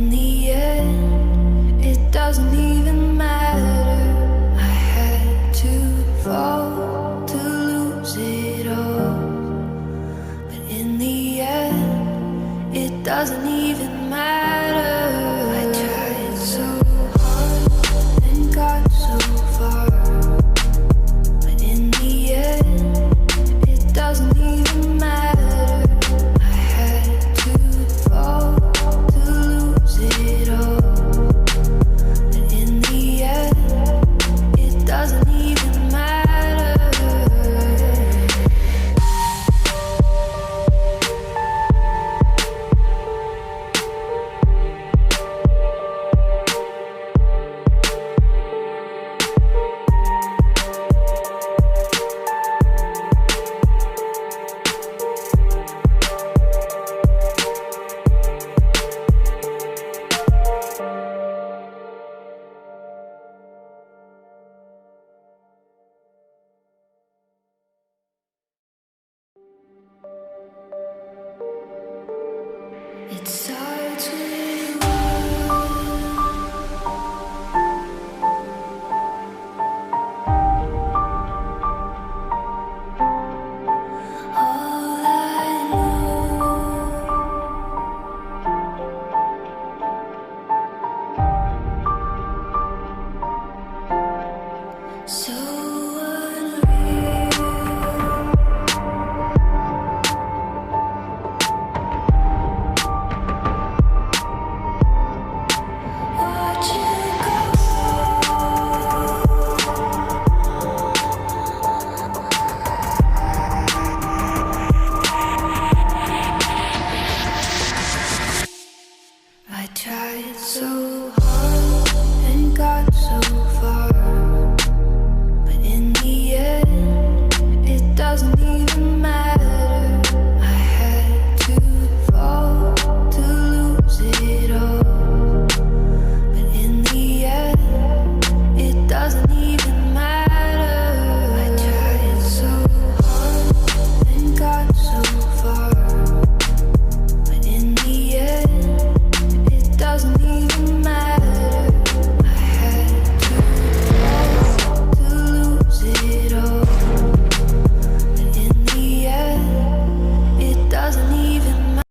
in the end, it doesn't even matter. I had to fall to lose it all. But in the end, it doesn't even matter. I tried so hard and got so far. But in the end, it doesn't even matter. It starts with all I know. So unreal. I tried so hard and got so